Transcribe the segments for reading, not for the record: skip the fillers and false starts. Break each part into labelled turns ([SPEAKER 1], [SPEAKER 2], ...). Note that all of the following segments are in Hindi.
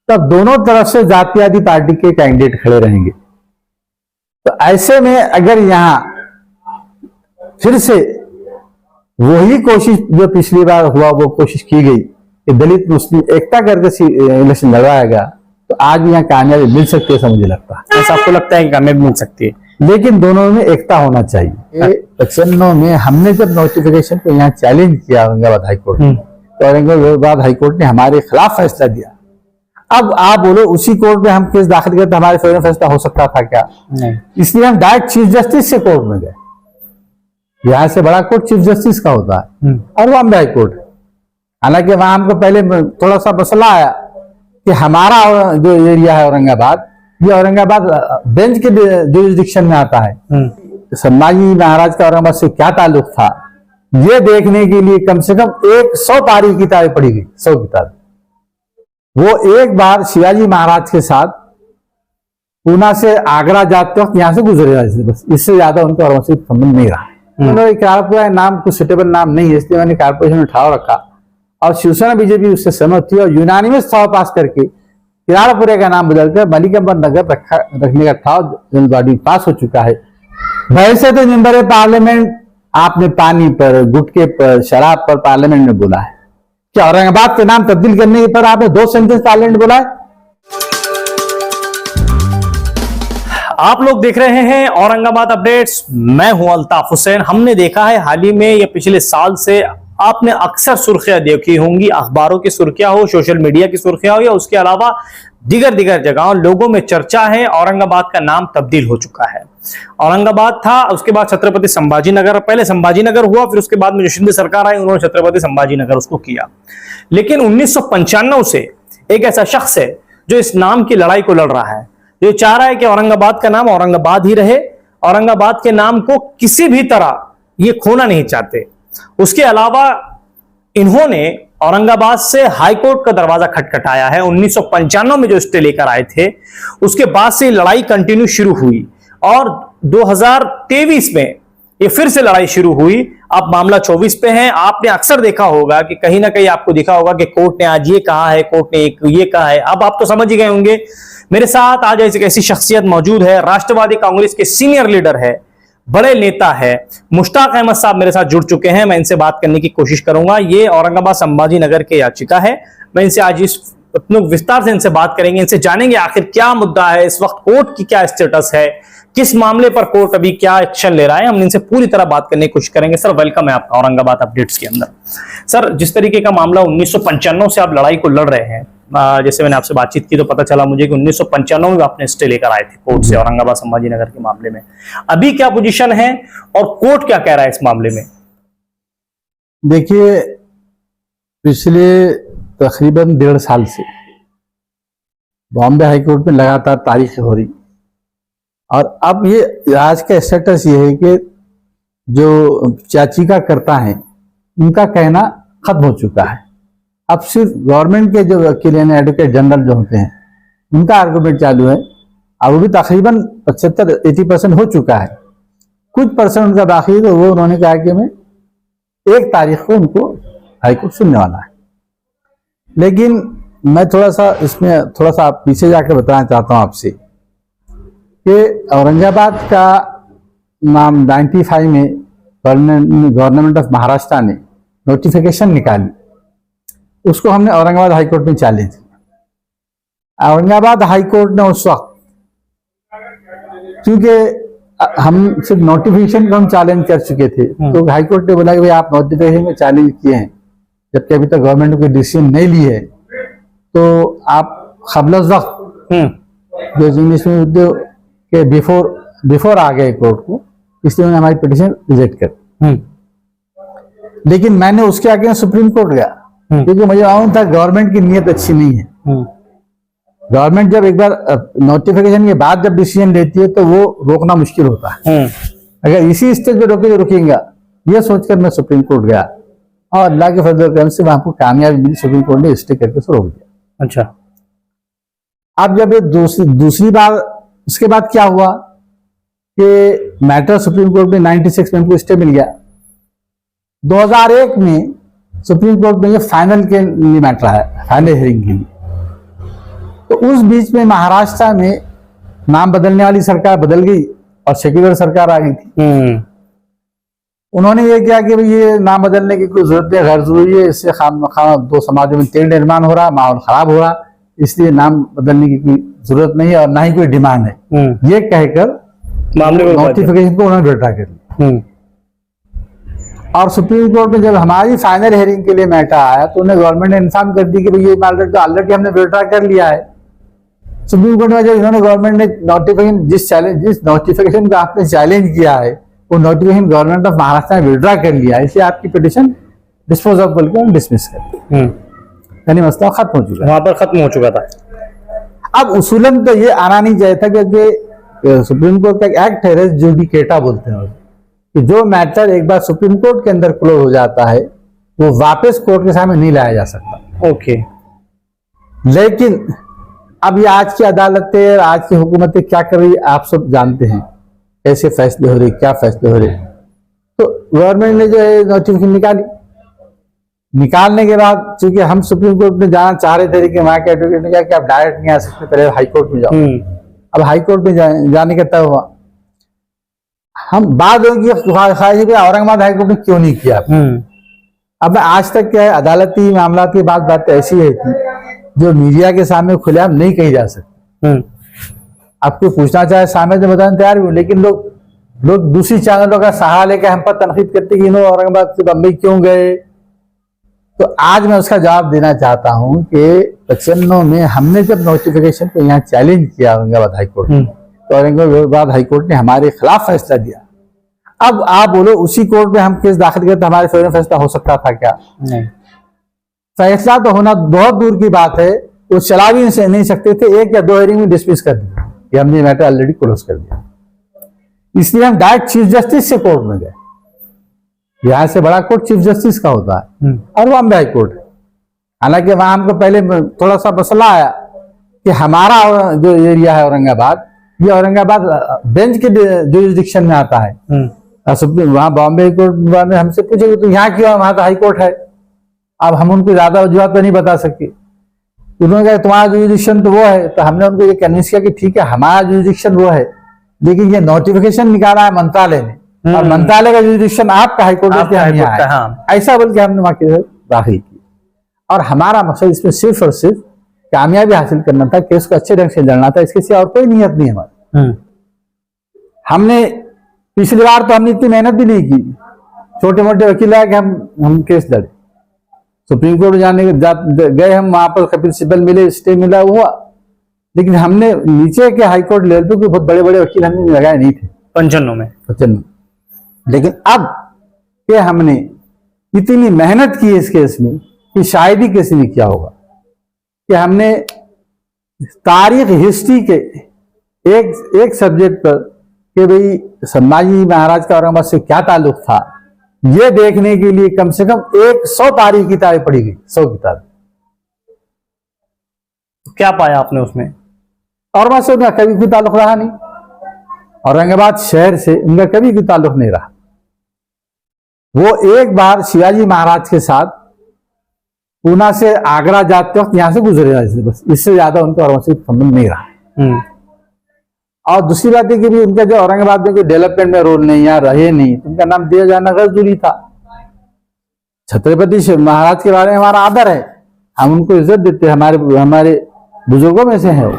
[SPEAKER 1] तब दोनों तरफ से जातीयवादी पार्टी के कैंडिडेट खड़े रहेंगे। तो ऐसे में अगर यहां फिर से वही कोशिश जो पिछली बार हुआ वो कोशिश की गई कि दलित मुस्लिम एकता करके इलेक्शन लड़वाएगा, तो आज भी यहाँ कामयाबी मिल सकती है, ऐसा मुझे लगता है।
[SPEAKER 2] ऐसा आपको लगता है कि कामयाबी मिल सकती है?
[SPEAKER 1] लेकिन दोनों में एकता होना चाहिए। 95 में हमने जब नोटिफिकेशन को यहाँ चैलेंज किया औरंगाबाद हाईकोर्ट में, तो औरंगाबाद हाईकोर्ट ने हमारे खिलाफ फैसला दिया। अब आप बोलो उसी कोर्ट में हम केस दाखिल करते हमारे फेवर में फैसला हो सकता था क्या?
[SPEAKER 2] नहीं।
[SPEAKER 1] इसलिए हम डायरेक्ट चीफ जस्टिस से कोर्ट में गए। यहाँ से बड़ा कोर्ट चीफ जस्टिस का होता है और बॉम्बे हाई कोर्ट। हालांकि वहां हमको पहले थोड़ा सा मसला आया कि हमारा जो एरिया है औरंगाबाद, ये औरंगाबाद बेंच के जुरिस्डिक्शन में आता है। संभाजी महाराज का औरंगाबाद से क्या ताल्लुक था, ये देखने के लिए कम से कम 100 तारीख किताबें पढ़ी गई, 100 किताबें। वो एक बार शिवाजी महाराज के साथ पूना से आगरा जाते वक्त यहां से गुजरे, बस इससे ज्यादा उनके औरंगाबाद से संबंध नहीं रहा। उन्होंने कारपोरेशन नाम कुछ सुटेबल नाम नहीं है, इसलिए मैंने कारपोरेशन उठाव रखा और शिवसेना बीजेपी उससे सहमत थी और यूनानिमस ठराव पास करके किराड़पुरे का नाम बदलकर मलिकम्बर नगर रखने का ठराव जनरल बॉडी पास हो चुका है। वैसे तो मेंबर पार्लियामेंट आपने पानी पर, गुटके पर, शराब पर पार्लियामेंट में बोला है, क्या औरंगाबाद के नाम तब्दील करने पर आपने 2 सेंटेंस पार्लियामेंट बोला है?
[SPEAKER 2] आप लोग देख रहे हैं औरंगाबाद अपडेट्स, मैं हूं अल्ताफ हुसैन। हमने देखा है हाल ही में या पिछले साल से आपने अक्सर सुर्खियां देखी होंगी, अखबारों की सुर्खियां हो, सोशल मीडिया की सुर्खियां हो या उसके अलावा दिगर जगहों लोगों में चर्चा है औरंगाबाद का नाम तब्दील हो चुका है। औरंगाबाद था, उसके बाद छत्रपति संभाजी नगर, पहले संभाजी नगर हुआ, फिर उसके बाद में जो शिंदे सरकार आई उन्होंने छत्रपति संभाजी नगर उसको किया। लेकिन 1995 से एक ऐसा शख्स है जो इस नाम की लड़ाई को लड़ रहा है, जो चाह रहा है कि औरंगाबाद का नाम औरंगाबाद ही रहे, औरंगाबाद के नाम को किसी भी तरह ये खोना नहीं चाहते। उसके अलावा इन्होंने औरंगाबाद से हाईकोर्ट का दरवाजा खटखटाया है। 1995 में जो स्टे लेकर आए थे उसके बाद से लड़ाई कंटिन्यू शुरू हुई और 2023 में ये फिर से लड़ाई शुरू हुई। अब मामला 24 पे है। आपने अक्सर देखा होगा कि कहीं ना कहीं आपको दिखा होगा कि कोर्ट ने आज ये कहा है, कोर्ट ने ये कहा है। अब आप तो समझ ही गए होंगे। मेरे साथ आज ऐसी शख्सियत मौजूद है, राष्ट्रवादी कांग्रेस के सीनियर लीडर है, बड़े नेता है, मुश्ताक अहमद साहब मेरे साथ जुड़ चुके हैं। मैं इनसे बात करने की कोशिश करूंगा। ये औरंगाबाद संभाजी नगर के याचिका है। मैं इनसे आज इस विस्तार से इनसे बात करेंगे, इनसे जानेंगे आखिर क्या मुद्दा है, इस वक्त कोर्ट की क्या स्टेटस है, किस मामले पर कोर्ट अभी क्या एक्शन ले रहा है। हम इनसे पूरी तरह बात करने की कोशिश करेंगे। सर वेलकम है आपका औरंगाबाद अपडेट्स के अंदर। सर जिस तरीके का मामला 1995 से आप लड़ाई को लड़ रहे हैं, जैसे मैंने आपसे बातचीत की तो पता चला मुझे कि 1995 में आपने स्टे लेकर आए थे कोर्ट से औरंगाबाद संभाजी नगर के मामले में। अभी क्या पोजीशन है और कोर्ट क्या कह रहा है इस मामले में?
[SPEAKER 1] देखिए, पिछले तकरीबन 1.5 साल से बॉम्बे हाईकोर्ट में लगातार तारीख हो रही और अब ये आज का स्टेटस ये है कि जो याचिका करता है उनका कहना खत्म हो चुका है। अब सिर्फ गवर्नमेंट के जो वकील हैं, एडवोकेट जनरल जो होते हैं, उनका आर्गुमेंट चालू है। अब वो भी तकरीबन 75-80% हो चुका है। कुछ परसेंट उनका बाकी है, तो वो उन्होंने कहा कि मैं 1 तारीख को उनको हाईकोर्ट सुनने वाला है। लेकिन मैं थोड़ा सा पीछे जाकर बताना चाहता हूं आपसे कि औरंगाबाद का नाम 95 में गवर्नमेंट ऑफ महाराष्ट्र ने नोटिफिकेशन निकाली, उसको हमने औरंगाबाद हाईकोर्ट में चैलेंज किया। औरंगाबाद हाईकोर्ट ने उस वक्त, क्योंकि हम सिर्फ नोटिफिकेशन को हम चैलेंज कर चुके थे, तो हाईकोर्ट ने बोला कि भाई आप नोटिफिकेशन में चैलेंज किए हैं, जबकि अभी तक गवर्नमेंट ने कोई डिसीजन नहीं ली है, तो आप क़ब्ल वक्त जो इंग्लिश में के बिफोर आ गए कोर्ट को, इसलिए उन्होंने हमारी पिटीशन रिजेक्ट कर। लेकिन मैंने उसके आगे सुप्रीम कोर्ट गया, क्योंकि मुझे मालूम था गवर्नमेंट की नीयत अच्छी नहीं है। गवर्नमेंट जब एक बार नोटिफिकेशन के बाद जब डिसीजन लेती है तो वो रोकना मुश्किल होता है। अगर इसी स्टेज पे रोके तो रुकेगा, ये सोचकर मैं सुप्रीम कोर्ट गया और अल्लाह के फजल करम से वहां को कामयाबी मिली। सुप्रीम कोर्ट ने स्टे करके उसको रोक दिया।
[SPEAKER 2] अच्छा,
[SPEAKER 1] अब जब ये दूसरी बार, उसके बाद क्या हुआ कि मैटर सुप्रीम कोर्ट में 96 में हमको स्टे मिल गया। 2001 में सुप्रीम कोर्ट में ये फाइनल के लिए मैटर है, फाइनल हियरिंग के लिए। तो उस बीच में महाराष्ट्र में नाम बदलने वाली सरकार बदल गई और सेक्युलर सरकार आ गई थी। उन्होंने ये किया कि भाई ये नाम बदलने की कोई जरूरत नहीं, गैर जरूरी है, इससे दो समाजों में तेल निर्माण हो रहा, माहौल खराब हो रहा, इसलिए नाम बदलने की कोई जरूरत नहीं है और ना ही कोई डिमांड है। ये कहकर
[SPEAKER 2] मामले को
[SPEAKER 1] नोटिफिकेशन को उन्होंने विड्रॉ कर लिया। और सुप्रीम कोर्ट में जब हमारी फाइनल हियरिंग के लिए मैटर आया तो उन्हें गवर्नमेंट ने इन्फॉर्म कर दी कि भाई ये मैटर तो ऑलरेडी हमने विड्रॉ कर लिया है। सुप्रीम कोर्ट में जब इन्होंने गवर्नमेंट ने नोटिफिकेशन जिस नोटिफिकेशन को आपने चैलेंज किया है वो नोटिफिकेशन गवर्नमेंट ऑफ महाराष्ट्र ने विड्रॉ कर लिया है, इसलिए आपकी पिटिशन डिस्पोज ऑफ बोल के डिसमिस कर दी, यानी मसला खत्म हो चुका है,
[SPEAKER 2] वहां पर खत्म हो चुका था।
[SPEAKER 1] अब उसूलन तो ये आना नहीं चाहिए था क्योंकि सुप्रीम कोर्ट का एक एक्ट है, रेस जुडिकेटा बोलते हैं कि जो मैटर एक बार सुप्रीम कोर्ट के अंदर क्लोज हो जाता है वो वापस कोर्ट के सामने नहीं लाया जा सकता।
[SPEAKER 2] ओके,
[SPEAKER 1] लेकिन अब ये आज की अदालतें, आज की हुकूमतें क्या कर रही है आप सब जानते हैं, कैसे फैसले हो रहे, क्या फैसले हो रहे। तो गवर्नमेंट ने जो है नोटिफिकेशन निकालने के बाद चूंकि हम सुप्रीम कोर्ट में जाना चाह रहे थे कि वहां के एडवोकेट ने कहा कि आप डायरेक्ट नहीं आ सकते, पहले हाई कोर्ट में जाओ। अब हाई कोर्ट में जाने का तय हुआ। हम बात होगी औरंगाबाद हाई कोर्ट ने क्यों नहीं किया। अब आज तक क्या है, अदालती मामला की बात ऐसी है कि जो मीडिया के सामने खुलेआम नहीं कही जा सकती। आपको पूछना चाहे सामने तो बताने तैयार हूँ, लेकिन लोग दूसरी चैनलों का सहारा लेकर हम पर तनकीद करते कि इन्होंने औरंगाबाद से बम्बई क्यों गए। तो आज मैं उसका जवाब देना चाहता हूं कि 95 में हमने जब नोटिफिकेशन को यहाँ चैलेंज किया औरंगाबाद हाईकोर्ट में, तो औरंगाबाद हाईकोर्ट ने हमारे खिलाफ फैसला दिया। अब आप बोलो उसी कोर्ट में हम केस दाखिल करते हमारे फेवर में फैसला हो सकता था क्या? नहीं, फैसला तो होना बहुत दूर की बात है, वो चला भी नहीं सकते थे, 1 या 2 हियरिंग में डिसमिस कर दिया कि हमने मैटर ऑलरेडी क्लोज कर दिया। इसलिए हम डायरेक्ट चीफ जस्टिस से कोर्ट में गए। यहां से बड़ा कोर्ट चीफ जस्टिस का होता है और बॉम्बे हाई कोर्ट। हालांकि वहां हमको पहले थोड़ा सा मसला आया कि हमारा जो एरिया है औरंगाबाद, ये औरंगाबाद बेंच के जुरिस्डिक्शन में आता है। वहां बॉम्बे हाई कोर्ट ने हमसे पूछे तो यहाँ क्यों, वहां तो हाई कोर्ट है। अब हम उनको ज्यादा वजूहत तो नहीं बता सकते। उन्होंने कहा तुम्हारा जुरिस्डिक्शन तो वो है, तो हमने उनको ये कन्विंस किया कि ठीक है हमारा जुरिस्डिक्शन वो है, लेकिन ये नोटिफिकेशन निकाला है मंत्रालय ने और मंत्रालय का जुरिस्डिक्शन आपका हाईकोर्ट है, हाँ। ऐसा बोल के हमने वहां के दाखिल की। और हमारा मकसद इसमें सिर्फ और सिर्फ कामयाबी हासिल करना था, केस को अच्छे ढंग से लड़ना था, इसके सिवा और कोई नियत नहीं हमारी। हमने पिछली बार तो हमने इतनी मेहनत भी नहीं की, छोटे मोटे वकील आए कि हम केस लड़े। सुप्रीम कोर्ट जाने गए हम, वहां पर कपिल सिब्बल मिले, स्टे मिला हुआ, लेकिन हमने नीचे के हाईकोर्ट लेवल पे बहुत बड़े बड़े वकील हमने लगाए नहीं थे 95 में। लेकिन अब ये हमने इतनी मेहनत की इस केस में कि शायद ही किसी ने किया होगा कि हमने तारीख हिस्ट्री के एक सब्जेक्ट पर कि भाई संभाजी महाराज का औरंगाबाद से क्या ताल्लुक था, ये देखने के लिए कम से कम 100 तारीख किताबें पढ़ी गई, 100 किताबें।
[SPEAKER 2] क्या पाया आपने उसमें?
[SPEAKER 1] औरंगाबाद से उनका कभी कोई ताल्लुक रहा नहीं, औरंगाबाद शहर से उनका कभी कोई ताल्लुक नहीं रहा। वो एक बार शिवाजी महाराज के साथ पूना से आगरा जाते वक्त यहां से गुजरे, बस इससे ज्यादा उनका औरंगाबाद से संबंध नहीं रहा। और दूसरी बात है कि भी उनका जो औरंगाबाद में कोई डेवलपमेंट में रोल नहीं, यहाँ रहे नहीं, तो उनका नाम दिया जाना जरूरी था। छत्रपति महाराज के बारे में हमारा आदर है, हम उनको इज्जत देते हैं, हमारे बुजुर्गों में से है वो।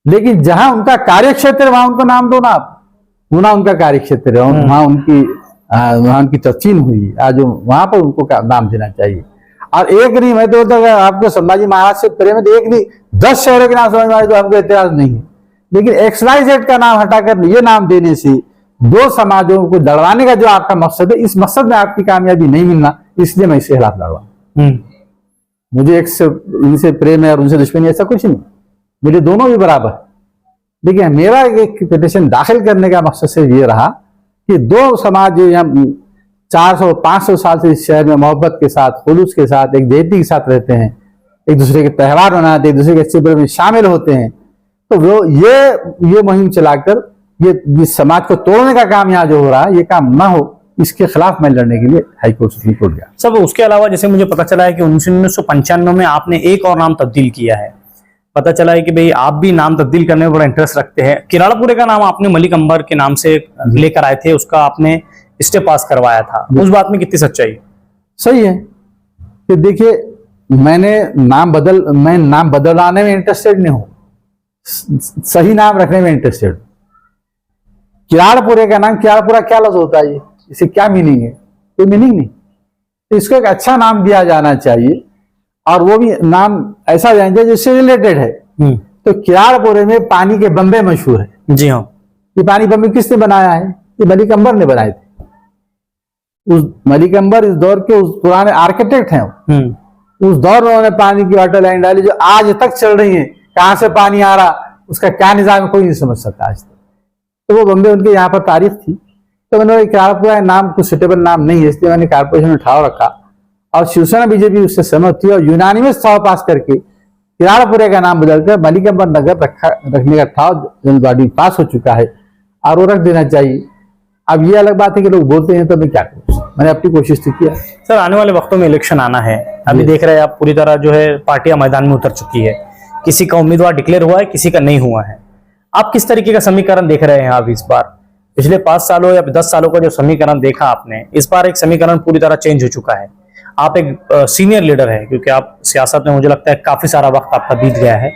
[SPEAKER 1] लेकिन जहां उनका कार्य क्षेत्र है वहां उनको नाम दो ना आप, पूना उनका कार्य क्षेत्र है, वहां उनकी तफसील हुई, आज वहां पर उनको नाम देना चाहिए। और एक नहीं, मैं तो बोलता आपको संभाजी महाराज से प्रेम है तो एक नहीं 10 शहरों के नाम समझ में आए तो हमको एतराज नहीं है, लेकिन XYZ का नाम हटाकर ये नाम देने से 2 समाजों को लड़वाने का जो आपका मकसद है, इस मकसद में आपकी कामयाबी नहीं मिलना, इसलिए मैं इसके खिलाफ लड़वा। मुझे इनसे प्रेम है और उनसे दुश्मनी, ऐसा कुछ नहीं, मेरे दोनों भी बराबर। लेकिन मेरा एक पिटिशन दाखिल करने का मकसद से ये रहा कि 2 समाज जो यहाँ 400-500 साल से इस शहर में मोहब्बत के साथ, खुलूस के साथ, एक देती के साथ रहते हैं, एक दूसरे के त्यौहार मनाते हैं, एक दूसरे के अच्छे बुरे में शामिल होते हैं, तो वो ये मुहिम चलाकर ये समाज को तोड़ने का काम यहाँ जो हो रहा है, ये काम ना हो, इसके खिलाफ मैं लड़ने के लिए हाईकोर्ट सुप्रीम कोर्ट गया।
[SPEAKER 2] सब उसके अलावा जैसे मुझे पता चला है कि 1995 में आपने एक और नाम तब्दील किया है, पता चला है कि भाई आप भी नाम तब्दील करने में बड़ा इंटरेस्ट रखते हैं। किराड़ापुरे का नाम आपने मलिक अंबर के नाम से लेकर आए थे, उसका आपने स्टे पास करवाया था, उस बात में कितनी सच्चाई?
[SPEAKER 1] सही है कि देखिए, मैं नाम बदलाने में इंटरेस्टेड नहीं हूं, सही नाम रखने में इंटरेस्टेड। किराड़ापुरे का नाम, किराड़ापुरा क्या लफ्ज होता है, इसे क्या मीनिंग है? कोई मीनिंग नहीं। तो इसको एक अच्छा नाम दिया जाना चाहिए, और वो भी नाम ऐसा जाना चाहिए जिससे रिलेटेड है। तो किराड़ापुरे में पानी के बम्बे मशहूर है।
[SPEAKER 2] जी हाँ।
[SPEAKER 1] ये पानी बम्बे किसने बनाया है? ये मलिक अंबर ने बनाए थे। उस मलिक अंबर इस दौर के उस पुराने आर्किटेक्ट हैं। उस दौर में उन्होंने पानी की वाटर लाइन डाली जो आज तक चल रही है। कहां से पानी आ रहा, उसका क्या निजाम है, कोई नहीं समझ सकता आज तक। तो वो बम्बे उनके यहाँ पर तारीफ थी। तो मैंने किराड़ापुरा नाम कुछ सुटेबल नाम नहीं है, इसलिए मैंने कारपोरेशन में उठाव रखा, और शिवसेना बीजेपी उससे सहमत थी और यूनानिमस ठाव पास करके किराड़ापुरे का नाम बदलकर मलिक अंबर नगर रखने का ठाव जनता पास हो चुका है, और वो रख देना चाहिए। अब ये अलग बात है कि लोग बोलते हैं, तो मैं क्या करूं, मैंने अपनी कोशिश तो किया।
[SPEAKER 2] सर, आने वाले वक्तों में इलेक्शन आना है, अभी देख रहे हैं आप पूरी तरह जो है पार्टियां मैदान में उतर चुकी है, किसी का उम्मीदवार डिक्लेयर हुआ है, किसी का नहीं हुआ है। आप किस तरीके का समीकरण देख रहे हैं? आप इस बार पिछले 5 सालों या 10 सालों का जो समीकरण देखा आपने, इस बार एक समीकरण पूरी तरह चेंज हो चुका है। आप एक सीनियर लीडर है, क्योंकि आप सियासत में मुझे लगता है काफी सारा वक्त आपका बीत गया है।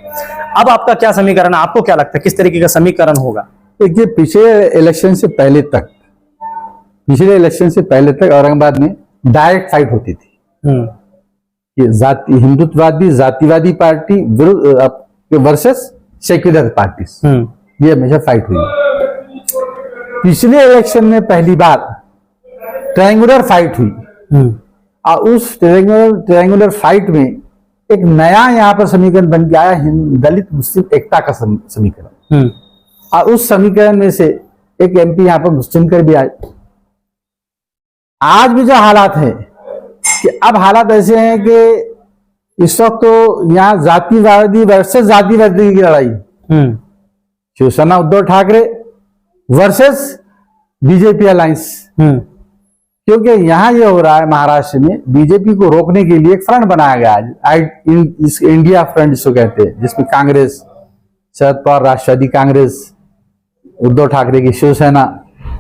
[SPEAKER 2] अब आपका क्या समीकरण है? आपको क्या लगता है किस तरीके का समीकरण होगा?
[SPEAKER 1] देखिए, पिछले इलेक्शन से पहले तक औरंगाबाद में डायरेक्ट फाइट होती थी। ये हिंदुत्ववादी जातिवादी पार्टी विरुद्ध वर्सेस सेक्युलर पार्टी, ये हमेशा फाइट हुई। पिछले इलेक्शन में पहली बार ट्रायंगुलर फाइट हुई, और उस ट्रायंगुलर फाइट में एक नया यहाँ पर समीकरण बन के आया, दलित मुस्लिम एकता का समीकरण। और उस समीकरण में से एक एमपी यहाँ पर मुस्लिम कर भी आए। आज भी जो हालात है कि अब हालात ऐसे हैं कि इस वक्त तो यहाँ जातिवादी वर्सेस जातिवादी की लड़ाई, Shiv Sena Uddhav Thackeray versus BJP alliance. क्योंकि यहाँ ये हो रहा है, महाराष्ट्र में बीजेपी को रोकने के लिए एक फ्रंट बनाया गया है, इंडिया फ्रंट जिसको कहते हैं, जिसमें कांग्रेस, शरद पवार राष्ट्रवादी कांग्रेस, उद्धव ठाकरे की शिवसेना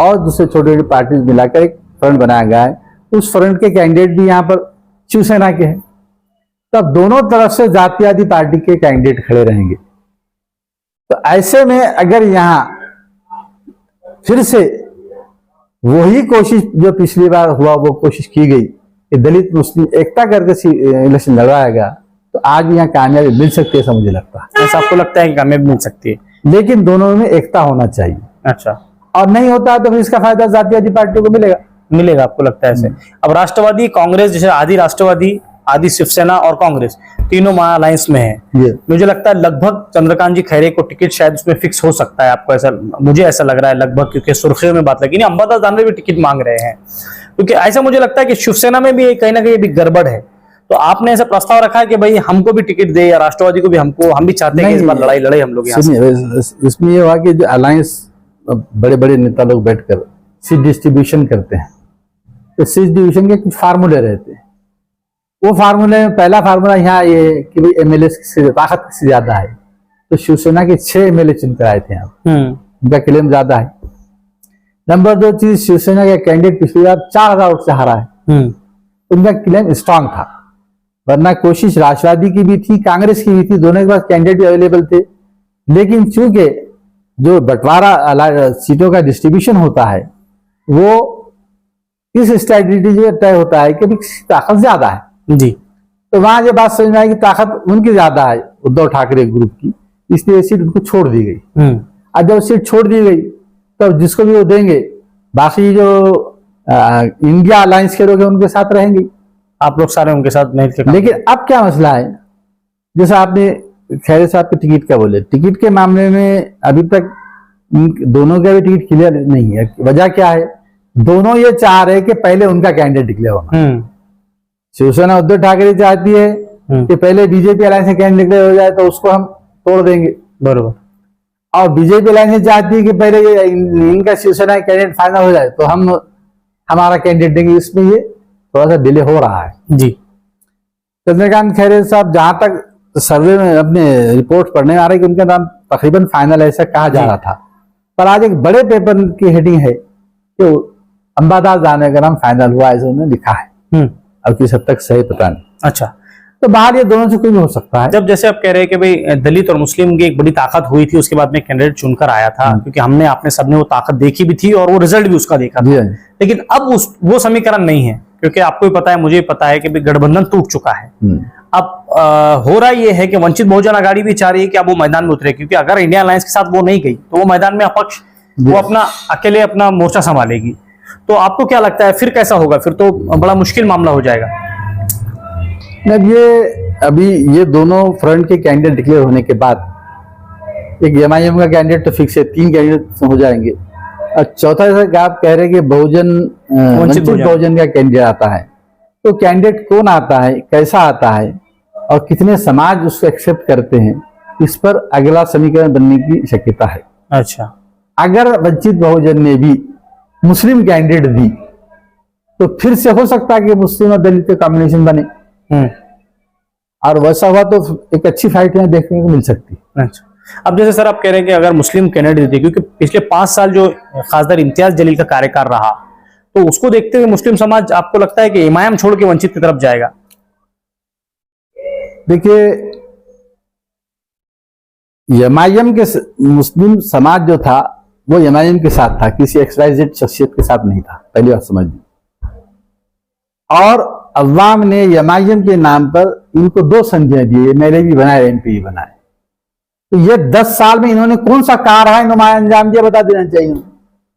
[SPEAKER 1] और दूसरे छोटे छोटे पार्टी मिलाकर एक फ्रंट बनाया गया है। उस फ्रंट के कैंडिडेट भी यहाँ पर शिवसेना के हैं। तब दोनों तरफ से जातिवादी पार्टी के कैंडिडेट खड़े रहेंगे। तो ऐसे में अगर यहाँ फिर से वही कोशिश जो पिछली बार हुआ, वो कोशिश की गई कि दलित मुस्लिम एकता करके इलेक्शन लड़वाया गया, तो आज भी यहाँ कामयाबी मिल सकती है, ऐसा मुझे लगता है।
[SPEAKER 2] ऐसा आपको लगता है कि कामयाबी मिल सकती है?
[SPEAKER 1] लेकिन दोनों में एकता होना चाहिए।
[SPEAKER 2] अच्छा।
[SPEAKER 1] और नहीं होता है तो फिर इसका फायदा जातिवादी पार्टियों को मिलेगा,
[SPEAKER 2] आपको लगता है ऐसे? अब राष्ट्रवादी कांग्रेस, जैसे आधी राष्ट्रवादी, आधी शिवसेना और कांग्रेस, तीनों अलायंस में है। मुझे लगता है लगभग चंद्रकांत जी खैरे को टिकट शायद उसमें फिक्स हो सकता है। आपको ऐसा? मुझे ऐसा लग रहा है लगभग, क्योंकि सुर्खियों में बात लगी नहीं, अंबादास दानवे भी टिकट मांग रहे हैं, क्योंकि ऐसा मुझे लगता है कि शिवसेना में भी कहीं ना कहीं भी गड़बड़ है। तो आपने ऐसा प्रस्ताव रखा है कि भाई हमको भी टिकट दे, या राष्ट्रवादी को भी, हम भी चाहते हैं कि इस बार लड़ाई लड़े हम लोग।
[SPEAKER 1] इसमें ये हुआ कि जो अलायंस बड़े बड़े नेता लोग बैठकर सीट डिस्ट्रीब्यूशन करते हैं, तो सीट डिस्ट्रीब्यूशन के कुछ फार्मूले रहते हैं। वो फार्मूले में पहला फार्मूला यहाँ ये है कि भाई एमएलए की ताकत से ज्यादा है, तो शिवसेना के 6 एमएलए चुनकर आए थे यहाँ, उनका क्लेम ज्यादा है। नंबर 2 चीज, शिवसेना का कैंडिडेट पिछली बार 4000 वोट से हारा है, उनका क्लेम स्ट्रांग था। वरना कोशिश राष्ट्रवादी की भी थी, कांग्रेस की भी थी, दोनों के पास कैंडिडेट भी अवेलेबल थे। लेकिन चूंकि जो बंटवारा सीटों का डिस्ट्रीब्यूशन होता है, वो इस स्ट्रेटेजी से तय होता है कि ताकत ज्यादा है
[SPEAKER 2] जी।
[SPEAKER 1] तो वहां ये बात समझ में आई कि ताकत उनकी ज्यादा है, उद्धव ठाकरे ग्रुप की, इसलिए सीट उनको छोड़ दी गई। और जब सीट छोड़ दी गई, तो जिसको भी वो देंगे, बाकी जो इंडिया अलायंस के लोग हैं उनके साथ रहेंगे,
[SPEAKER 2] आप लोग सारे उनके साथ मिलकर।
[SPEAKER 1] लेकिन अब क्या मसला है, जैसा आपने खैरे साहब के टिकट का बोले, टिकट के मामले में अभी तक दोनों का भी टिकट क्लियर नहीं है। वजह क्या है? दोनों ये चाह रहे हैं कि पहले उनका कैंडिडेट डिक्लेयर होना। शिवसेना उद्धव ठाकरे चाहती है कि पहले बीजेपी अलायंस का कैंडिडेट डिक्लेयर हो जाए तो उसको हम तोड़ देंगे, बरोबर। और बीजेपी अलायंस चाहती है कि पहले इनका शिवसेना कैंडिडेट फाइनल हो जाए तो हम हमारा कैंडिडेट देंगे। इसमें ये थोड़ा सा डिले हो रहा है
[SPEAKER 2] जी।
[SPEAKER 1] चंद्रकांत खैरे साहब जहां तक सर्वे में अपने रिपोर्ट पढ़ने में आ रहा है कि उनका नाम तकरीबन फाइनल ऐसा कहा जा रहा था, पर आज एक बड़े पेपर की हेडिंग है कि अंबादास दानवे का नाम फाइनल हुआ, ऐसा उन्होंने लिखा है। अब किस हद तक सही पता नहीं।
[SPEAKER 2] अच्छा,
[SPEAKER 1] तो बाहर ये दोनों से कोई भी हो सकता है।
[SPEAKER 2] जब जैसे आप कह रहे हैं कि भाई दलित और मुस्लिम की एक बड़ी ताकत हुई थी, उसके बाद में कैंडिडेट चुनकर आया था, क्योंकि हमने आपने सबने वो ताकत देखी भी थी और वो रिजल्ट भी उसका देखा था। लेकिन अब वो समीकरण नहीं है, क्योंकि आपको भी पता है, मुझे भी पता है कि गठबंधन टूट चुका है। अब हो रहा ये है कि वंचित बहुजन आघाड़ी भी चाह रही है कि अब वो मैदान में उतरे, क्योंकि अगर इंडिया अलायंस के साथ वो नहीं गई तो वो मैदान में अपक्ष वो अपना अकेले अपना मोर्चा संभालेगी। तो आपको क्या लगता है फिर कैसा होगा? फिर तो बड़ा मुश्किल मामला हो जाएगा।
[SPEAKER 1] अभी ये दोनों फ्रंट के कैंडिडेट डिक्लेयर होने के बाद एक एमआईएम का कैंडिडेट तो फिक्स है, 3 कैंडिडेट हो जाएंगे, और चौथा जैसा आप कह रहे हैं कि वंचित बहुजन का कैंडिडेट आता है, तो कैंडिडेट कौन आता है, कैसा आता है और कितने समाज उसको एक्सेप्ट करते हैं, इस पर अगला समीकरण बनने की शक्यता है।
[SPEAKER 2] अच्छा,
[SPEAKER 1] अगर वंचित बहुजन ने भी मुस्लिम कैंडिडेट दी तो फिर से हो सकता है कि मुस्लिम और दलित का कॉम्बिनेशन बने, और वैसा हुआ तो एक अच्छी फाइट में देखने को मिल सकती है।
[SPEAKER 2] अच्छा, अब जैसे सर आप कह रहे हैं कि अगर मुस्लिम कैंडिडेट थे, क्योंकि पिछले 5 साल जो खासदार इम्तियाज जलील का कार्यकाल रहा, तो उसको देखते हुए मुस्लिम समाज आपको लगता है कि इमाम छोड़ के वंचित की तरफ जाएगा?
[SPEAKER 1] देखिए, एमआईएम के मुस्लिम समाज जो था वो एमआईएम के साथ था, किसी एक्सवाइजेड शख्सियत के साथ नहीं था, पहली बात समझ ली। और अवाम ने एमआईएम के नाम पर इनको 2 संधियां दी, एमएलए भी बनाए, एमपी भी बनाए। तो ये 10 साल में इन्होंने कौन सा कार्य है नुमाया अंजाम दिया, बता देना चाहिए।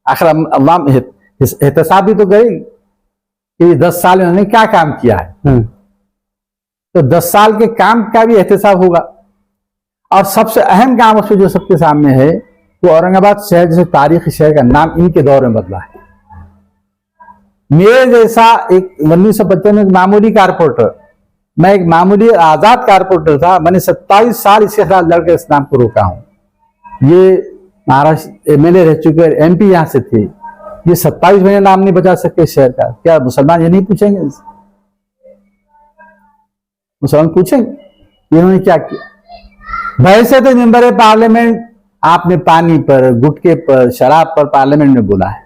[SPEAKER 1] आखिर अवाम एहतसाब भी तो करेगी कि 10 साल में इन्होंने क्या काम किया है। तो 10 साल के काम का भी एहतसाब होगा। और सबसे अहम काम उसमें जो सबके सामने है वो औरंगाबाद शहर जैसे तारीखी शहर का नाम इनके दौर में बदला है। मेरे जैसा एक 1995 में एक मामूली कारपोरेटर, मैं एक मामूली आजाद कारपोरेटर था, मैंने 27 साल इसके खिलाफ लड़कर इस नाम को रोका हूं। ये महाराष्ट्र एमएलए रह चुके, एमपी यहां से थे, ये 27 महीने नाम नहीं बचा सके शहर का। क्या मुसलमान ये नहीं पूछेंगे? मुसलमान पूछेंगे इन्होंने क्या किया? वैसे तो मेंबर पार्लियामेंट आपने पानी पर, गुटके पर, शराब पर पार्लियामेंट में बोला है।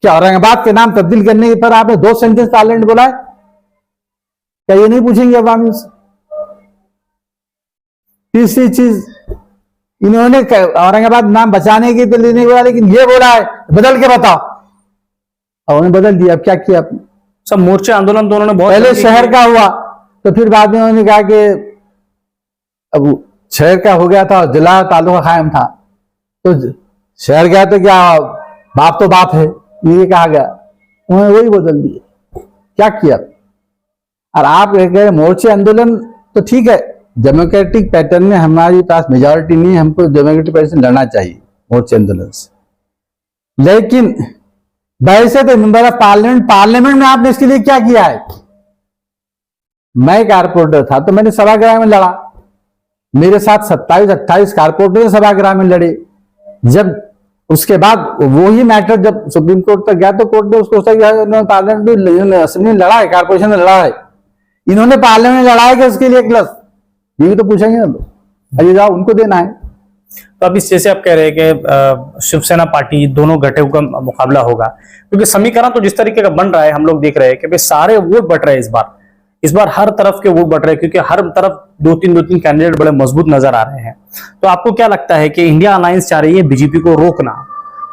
[SPEAKER 1] क्या औरंगाबाद के नाम तब्दील करने पर आपने 2 सेंटेंस पार्लियामेंट बोला है? क्या ये नहीं पूछेंगे अवामी से? तीसरी चीज, इन्होंने औरंगाबाद नाम बचाने की तो नहीं बोला, लेकिन ये बोला है बदल के बताओ, और उन्होंने बदल दिया। अब क्या किया आपने?
[SPEAKER 2] सब मोर्चे आंदोलन तो उन्होंने बहुत
[SPEAKER 1] पहले शहर का हुआ, तो फिर बाद में उन्होंने कहा कि अब शहर का हो गया था और जिला तालुका कायम था, तो शहर गया तो क्या बाप तो बाप है, ये कहा गया, उन्होंने वही बदल दिया। क्या किया? और आप कह रहे मोर्चे आंदोलन, तो ठीक है, डेमोक्रेटिक पैटर्न में हमारे पास मेजॉरिटी नहीं है, हमको डेमोक्रेटिक पैटर्न से लड़ना चाहिए मोर्चे आंदोलन से। लेकिन वैसे तो मेंबर ऑफ पार्लियामेंट में आपने इसके लिए क्या किया है? मैं कारपोरेटर था तो मैंने सभागृह में लड़ा, मेरे साथ 27-28 कारपोरेटर सभागृह में लड़े। जब उसके बाद वही मैटर जब सुप्रीम कोर्ट तक गया तो कोर्ट ने उसको पार्लियामेंट में असेंबली में लड़ा है, कारपोरेशन में लड़ा है, इन्होंने पार्लियामेंट में लड़ा है कि उसके लिए क्लस, ये भी तो पूछेंगे ना, अरे जाओ उनको देना है।
[SPEAKER 2] तो अब इस जैसे आप कह रहे हैं कि शिवसेना पार्टी दोनों गठों का मुकाबला होगा, क्योंकि समीकरण तो जिस तरीके का बन रहा है हम लोग देख रहे हैं कि भाई सारे वोट बट रहे हैं इस बार हर तरफ के वोट बट रहे हैं, क्योंकि हर तरफ 2-3 कैंडिडेट बड़े मजबूत नजर आ रहे हैं। तो आपको क्या लगता है कि इंडिया अलायंस चाह रही है बीजेपी को रोकना,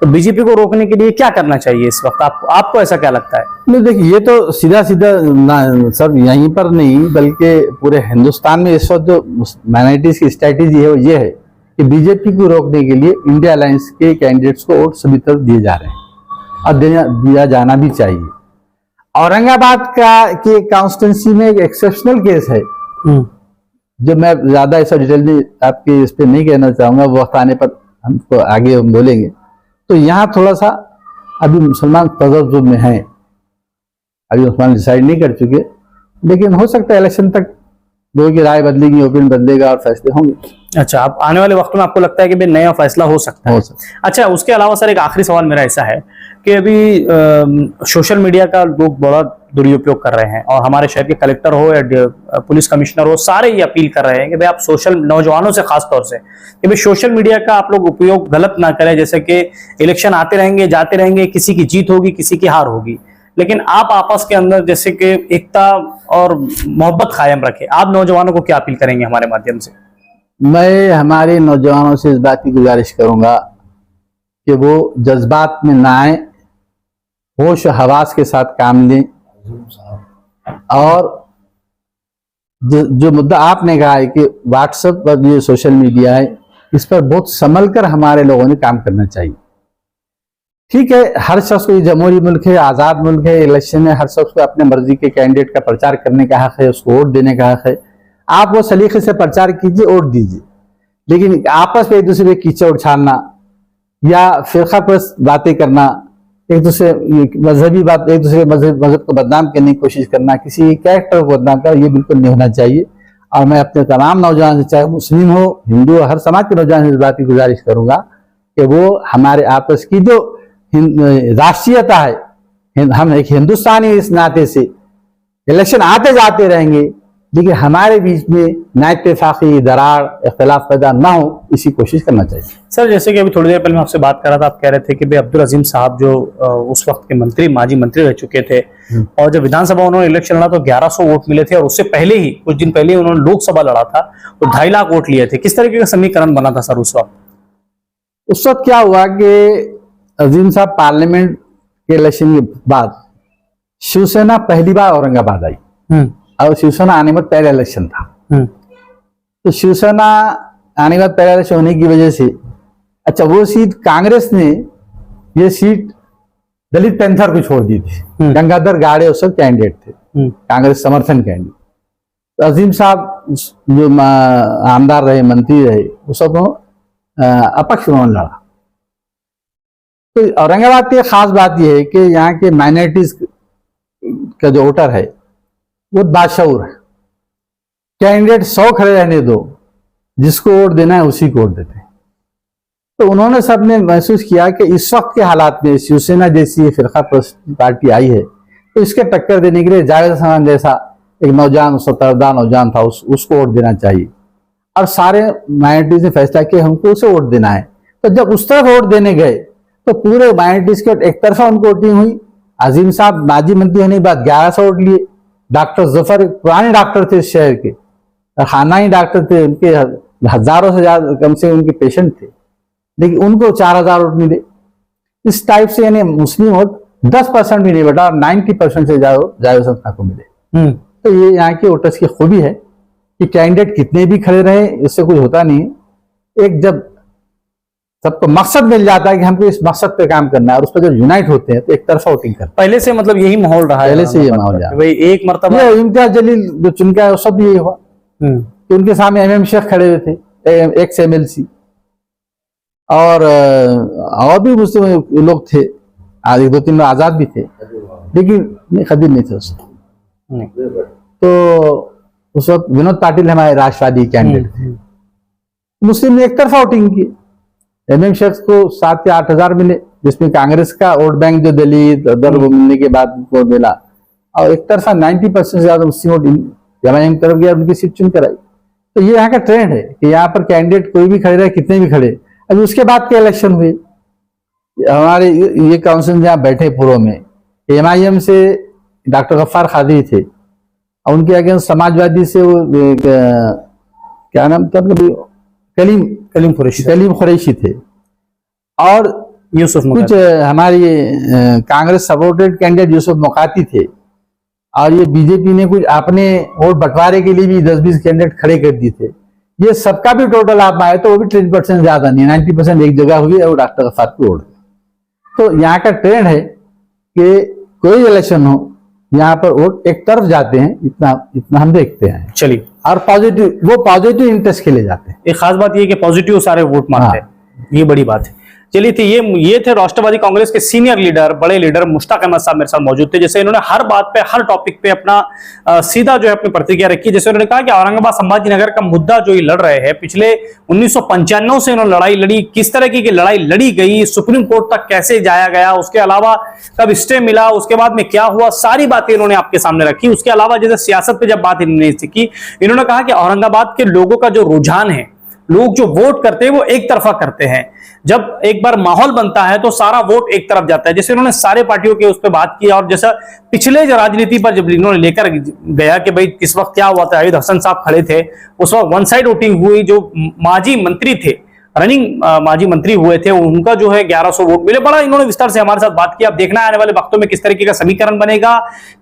[SPEAKER 2] तो बीजेपी को रोकने के लिए क्या करना चाहिए इस वक्त? आपको ऐसा क्या लगता है?
[SPEAKER 1] नहीं, देखिए, ये तो सीधा सर यहीं पर नहीं बल्कि पूरे हिंदुस्तान में इस वक्त जो माइनॉरिटीज की स्ट्रैटेजी है वो ये है कि बीजेपी को रोकने के लिए इंडिया अलायंस के कैंडिडेट्स को वोट सभी तरफ दिए जा रहे हैं और दिया जाना भी चाहिए। औरंगाबाद के कॉन्स्टिट्यूंसी में एक एक्सेप्शनल केस है, जो मैं ज्यादा ऐसा डिटेल में आपके इस पे नहीं कहना चाहूंगा, वो वक्त आने पर हमको आगे हम बोलेंगे। तो यहाँ थोड़ा सा अभी मुसलमान तजब्जुब में हैं, अभी मुसलमान डिसाइड नहीं कर चुके, लेकिन हो सकता है इलेक्शन तक लोगों की राय बदलेगी, ओपिनियन बदलेगा और फैसले होंगे।
[SPEAKER 2] अच्छा, आप आने वाले वक्त में आपको लगता है कि नया फैसला हो सकता है? अच्छा, उसके अलावा सर एक आखिरी सवाल मेरा ऐसा है कि अभी सोशल मीडिया का लोग बड़ा दुरुपयोग कर रहे हैं, और हमारे शहर के कलेक्टर हो या पुलिस कमिश्नर हो, सारे ये अपील कर रहे हैं कि भाई आप सोशल, नौजवानों से खास तौर से, कि भाई सोशल मीडिया का आप लोग उपयोग गलत ना करें। जैसे कि इलेक्शन आते रहेंगे, जाते रहेंगे, किसी की जीत होगी, किसी की हार होगी, लेकिन आप आपस के अंदर जैसे कि एकता और मोहब्बत कायम रखें। आप नौजवानों को क्या अपील करेंगे हमारे माध्यम से?
[SPEAKER 1] मैं हमारे नौजवानों से इस बात की गुजारिश करूंगा कि वो जज्बात में ना आए, होश हवास के साथ काम लें, और जो मुद्दा आपने कहा है कि व्हाट्सएप पर ये सोशल मीडिया है, इस पर बहुत संभल कर हमारे लोगों ने काम करना चाहिए। ठीक है, हर शख्स को, ये जमहूरी मुल्क है, आज़ाद मुल्क है, इलेक्शन में हर शख्स को अपने मर्जी के कैंडिडेट का प्रचार करने का हक है, उसको वोट देने का हक है। आप वो सलीके से प्रचार कीजिए, वोट दीजिए, लेकिन आपस में एक दूसरे पे कीचड़ उछालना या फिरका परस्त बातें करना, एक दूसरे मजहबी बात, एक दूसरे मजहब को बदनाम करने की कोशिश करना, किसी कैरेक्टर को बदनाम करना, ये बिल्कुल नहीं होना चाहिए। और मैं अपने तमाम नौजवान से, चाहे मुस्लिम हो, हिंदू हो, हर समाज के नौजवान से इस बात की गुजारिश करूंगा कि वो हमारे आपस की जो राष्ट्रीयता है, हम एक हिंदुस्तानी इस नाते से इलेक्शन आते जाते रहेंगे, लेकिन हमारे बीच में नाइत्तेफाकी, दरार, इख्तिलाफ पैदा ना हो, इसी कोशिश करना चाहिए।
[SPEAKER 2] सर, जैसे कि अभी थोड़ी देर पहले मैं आपसे बात कर रहा था, आप कह रहे थे कि भाई अब्दुल अजीम साहब जो उस वक्त के मंत्री, माजी मंत्री रह चुके थे, और जब विधानसभा उन्होंने इलेक्शन लड़ा तो 1100 वोट मिले थे, और उससे पहले ही कुछ दिन पहले उन्होंने लोकसभा लड़ा था तो 2.5 लाख वोट लिए थे। किस तरीके का समीकरण बना था सर उस वक्त?
[SPEAKER 1] उस वक्त क्या हुआ कि अजीम साहब पार्लियामेंट के इलेक्शन के बाद शिवसेना पहली बार औरंगाबाद आई, और शिवसेना आने के बाद पहला इलेक्शन था। तो शिवसेना आने के बाद पहला इलेक्शन होने की वजह से, अच्छा, वो सीट कांग्रेस ने, ये सीट दलित पैंथर को छोड़ दी थी। गंगाधर गाड़े उस वक्त कैंडिडेट थे, कांग्रेस समर्थन कैंडिडेट। तो अजीम साहब जो आमदार रहे, मंत्री रहे, उस वक्त अपक्ष उन्होंने लड़ा। तो औरंगाबाद की खास बात यह है कि यहाँ के माइनॉरिटीज का जो वोटर है वो बाशऊर है। कैंडिडेट 100 खड़े रहने दो, जिसको वोट देना है उसी को वोट देते हैं। तो उन्होंने सबने महसूस किया कि इस वक्त के हालात में शिवसेना जैसी फिरका पार्टी आई है, तो इसके टक्कर देने के लिए जावेद हसन जैसा एक नौजवान, सत्ताधार नौजवान था, उसको वोट देना चाहिए। और सारे माइनॉरिटीज ने फैसला किया हमको उसे वोट देना है। तो जब उस तरफ वोट देने गए तो पूरे माइनॉरिटीज के एक तरफा उनको वोटिंग हुई। अजीम साहब माजी मंत्री होने के बाद 1100 वोट लिए। डॉक्टर जफर पुराने डॉक्टर थे इस शहर के, खानाई डॉक्टर थे, उनके हजारों से ज्यादा कम से उनके पेशेंट थे, लेकिन उनको 4000 वोट मिले। इस टाइप से यानी मुस्लिम वोट 10% भी नहीं बेटा, और 90% से ज्यादा जावेद हसन खान को मिले। तो ये यहाँ की वोटर्स की खूबी है कि कैंडिडेट कितने भी खड़े रहे, इससे कुछ होता नहीं है। एक जब सबको मकसद मिल जाता है कि हमको इस मकसद पे काम करना है, और उस पर जब यूनाइट होते हैं तो एक तरफा वोटिंग करते हैं।
[SPEAKER 2] पहले से मतलब यही माहौल रहा है,
[SPEAKER 1] पहले से ये माहौल है
[SPEAKER 2] भाई। एक मरतबा
[SPEAKER 1] इम्तियाज जलील जो चुन के आए, सब यही हुआ कि उनके सामने MM शेख खड़े हुए थे, एक्स MLC, और भी मुस्लिम लोग थे, 2-3 लोग आजाद भी थे, लेकिन खदीर नहीं थे उस तो उस वक्त विनोद पाटिल हमारे राष्ट्रवादी कैंडिडेट थे। मुस्लिम ने एक तरफा वोटिंग की। MM शेख को 7 या 8 हजार मिले, जिसमें कांग्रेस का वोट बैंक जो दलित दर वो मिलने के बाद उनको मिला, और एक तरफा 90% से ज्यादा मुस्लिम वोट MIM तरफ गया, उनकी सीट चुन कर आई। तो ये यहाँ का ट्रेंड है कि यहाँ पर कैंडिडेट कोई भी खड़े रहे, कितने भी खड़े। अभी उसके बाद के इलेक्शन हुए, हमारे ये काउंसिल जहाँ बैठे पूर्व में, MIM से डॉक्टर गफ्फार कादरी थे, और उनके अगेंस्ट समाजवादी से वो क्या नाम था, कलीम कुरैशी थे, और
[SPEAKER 2] यूसुफ
[SPEAKER 1] कुछ हमारी कांग्रेस सपोर्टेड कैंडिडेट यूसुफ मुकाती थे, और ये बीजेपी ने कुछ अपने वोट बंटवारे के लिए भी 10-20 कैंडिडेट खड़े कर दिए थे। ये सबका भी टोटल आप आए तो वो भी 30% ज्यादा नहीं, 90% एक जगह हुई है, और डॉक्टर गफ्फार की वोट। तो यहाँ का ट्रेंड है कि कोई इलेक्शन हो, यहाँ पर वोट एक तरफ जाते हैं, इतना हम देखते हैं।
[SPEAKER 2] चलिए,
[SPEAKER 1] और पॉजिटिव इंटरेस्ट के लिए जाते हैं।
[SPEAKER 2] एक खास बात ये कि पॉजिटिव सारे वोट मारते हैं, ये बड़ी बात है। चलिए थी ये थे राष्ट्रवादी कांग्रेस के सीनियर लीडर, बड़े लीडर मुश्ताक अहमद साहब मेरे साथ मौजूद थे। जैसे इन्होंने हर बात पे, हर टॉपिक पे अपना सीधा जो है अपनी प्रतिक्रिया रखी। जैसे उन्होंने कहा कि औरंगाबाद संभाजी नगर का मुद्दा जो ये लड़ रहे हैं, पिछले 1995 से इन्होंने लड़ाई लड़ी, किस तरह की लड़ाई लड़ी गई, सुप्रीम कोर्ट तक कैसे जाया गया, उसके अलावा कब स्टे मिला, उसके बाद में क्या हुआ, सारी बातें इन्होंने आपके सामने रखी। उसके अलावा जैसे सियासत पे जब बात इन्होंने की, इन्होंने कहा कि औरंगाबाद के लोगों का जो रुझान है, लोग जो वोट करते हैं वो एक तरफा करते हैं। जब एक बार माहौल बनता है तो सारा वोट एक तरफ जाता है। जैसे उन्होंने सारे पार्टियों के उस पर बात की, और जैसा पिछले जो राजनीति पर जब इन्होंने लेकर गया कि भाई किस वक्त क्या हुआ था, आयुध हसन साहब खड़े थे, उस वक्त वन साइड वोटिंग हुई, जो माजी मंत्री थे, रनिंग माजी मंत्री हुए थे, उनका जो है 1100 वोट मिले। बड़ा इन्होंने विस्तार से हमारे साथ बात की। अब देखना है आने वाले वक्तों में किस तरीके का समीकरण बनेगा,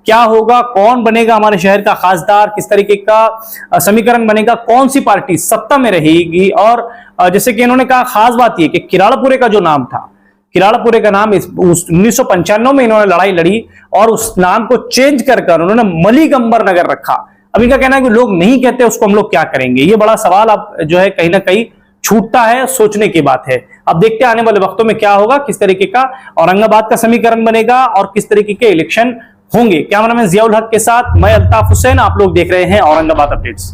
[SPEAKER 2] क्या होगा, कौन बनेगा हमारे शहर का खासदार, किस तरीके का समीकरण बनेगा, कौन सी पार्टी सत्ता में रहेगी। और जैसे कि इन्होंने कहा, खास बात यह कि किराड़पुरे का जो नाम था, किराड़पुरे का नाम 1995 में इन्होंने लड़ाई लड़ी और उस नाम को चेंज कर उन्होंने मलीगंबर नगर रखा। अब इनका कहना है कि लोग नहीं कहते, उसको हम लोग क्या करेंगे। ये बड़ा सवाल अब जो है कहीं ना कहीं छूटता है, सोचने की बात है। अब देखते हैं आने वाले वक्तों में क्या होगा, किस तरीके का औरंगाबाद का समीकरण बनेगा और किस तरीके के इलेक्शन होंगे। कैमरामैन जियाउल हक के साथ मैं अल्ताफ हुसैन, आप लोग देख रहे हैं औरंगाबाद अपडेट्स।